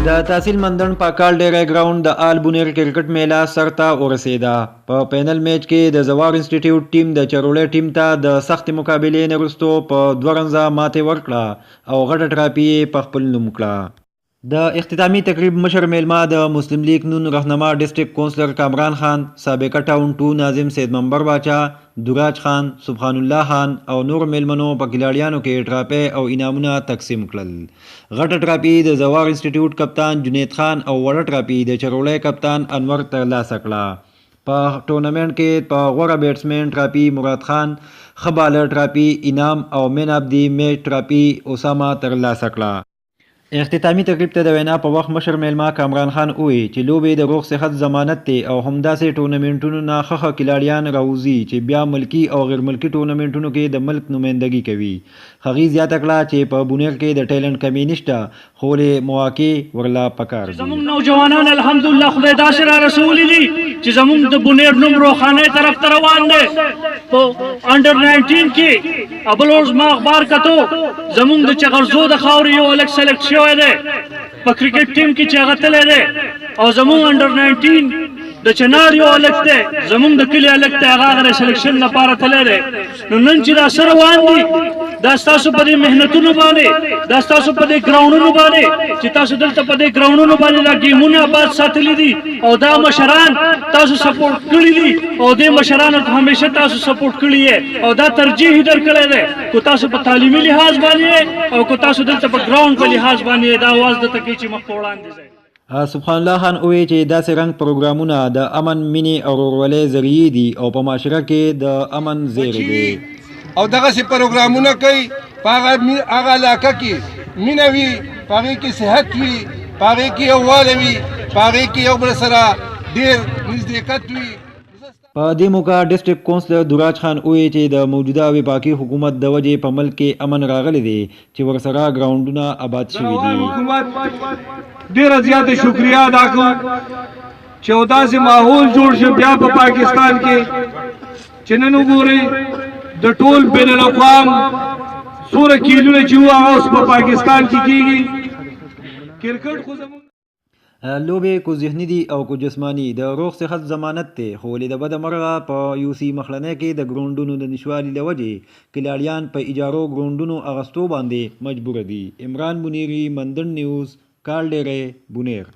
د تحصیل مندن پاکال ډیری ګراوند د آل بونیر کرکټ میله سر ته ورسېده. په فینل میچ کې د زوار انسټیټیوټ ټیم د چروړی ټیم ته د سختې مقابلې نه وروستو په 2 رنزه ماتې ورکړه او غټه ټرافي یې په خپل نوم کړه. د اختتامي تقریب مشر میلمه د مسلم لیگ نون رهنما ډسټرکټ کونسلر کامران خان، سابقه ټاون 2 ناظم سید منبر باچا، دراج خان، سبحان الله خان او نور میلمنو په کلاړیانو کې ټراپي او انعامونه تقسیم کړل. غټه ټراپي د زوار انسټیټیوټ کپتان جنید خان او وړه ټراپي د چروړی کپتان انور ترلاسه کړه. په ټورنمنټ کې په غوره بیټسمین ټراپي مراد خان، ښه بالر ټراپي انعام او مین اف دی میچ ټراپي اسامه ترلاسه کړه. اختتامي تقریب ته د وینا په وخت مشر میلمه کامران خان وویل چې لوبې د روغ صحت ضمانت دی او همداسې ټورنمنټونو نه ښه کلاړیان راوځي چې بیا ملکي او غیر ملکي ټورنمنټونو کې د ملک نمایندګي کوي. هغې زیاته کړه چې په بونیر کې د ټیلنټ کمی نشته خو مواقع ورلا پکار دي. زموږ نوجوانان الحمدلله خدای داسې را رسولي دي چې زموږ د بونیر نوم روښانه طرف ته روان دی. په انډر 19 کې ابلوز ما اخبار کتو زموږ د چغرزو د خاورې یو الګ سلیکټ شوی دی په کرکټ ټیم کې چې هغه تللی دی او زموږ انډر 19 د چنار یو الګ دی زموږ د کلي الګ دی هغه هغه سلیکشن لپاره تللی دی. نو نن چې دا سره روان دي دا ستاسو په دې محنتونو باندې دا ستاسو په دې ګراوندونو باندې چې تاسو دلته په دې ګراوندونو باندې دا ګیمونه آباد ساتلي دي او دا مشران تاسو سپورټ کړي دي او دې مشرانو ته همیشه تاسو سپورټ کړي او دا ترجیح درکړی دی کو تاسو په تعلیمي لحاظ باندې او کو تاسو دلته په ګراوند په لحاظ باندې دا आवाज د تکي چې مخ وړاندې ځي. سبحان الله خان وویل چې داسې رنګ پروګرامونه د امن مینې او ورورولۍ ذریعې دي او په معاشره کې د امن زیری دی او دغسې پروګرامونه کوي په هغه علاقه کې مینه وي، په هغې کې صحت وي، په هغې کې یووالی وي، په هغې کې یو بل سره ډېر نزدېکت وي. په دې موقع ډسټرکټ کونسلر دراج خان وویل چې د موجوده وفاقي حکومت د وجې په ملک کې امن راغلی دی چې ورسره ګراوندونه آباد شوي دي. حکومت ډیره زیاته شکریه ادا کوم چې یو داسې ماحول جوړ شو بیا په پاکستان کې چې نن وګورئ د ټول بین الاقوام څومره کیلونه چې وو هغه اوس په پاکستان کې کېږي. کرکټ خو زموږ لوبې کو ذهني دي او کو جسماني د روغ صحت ضمانت دی خو ولې د بده مرغه په یوسي مخلنۍ کې د ګراوندونو د نشوالي له وجې کلاړیان په اجارو ګراوندونو اغستو باندې مجبوره دي. عمران بونیری، مندن نیوز، کال ډیری، بونیر.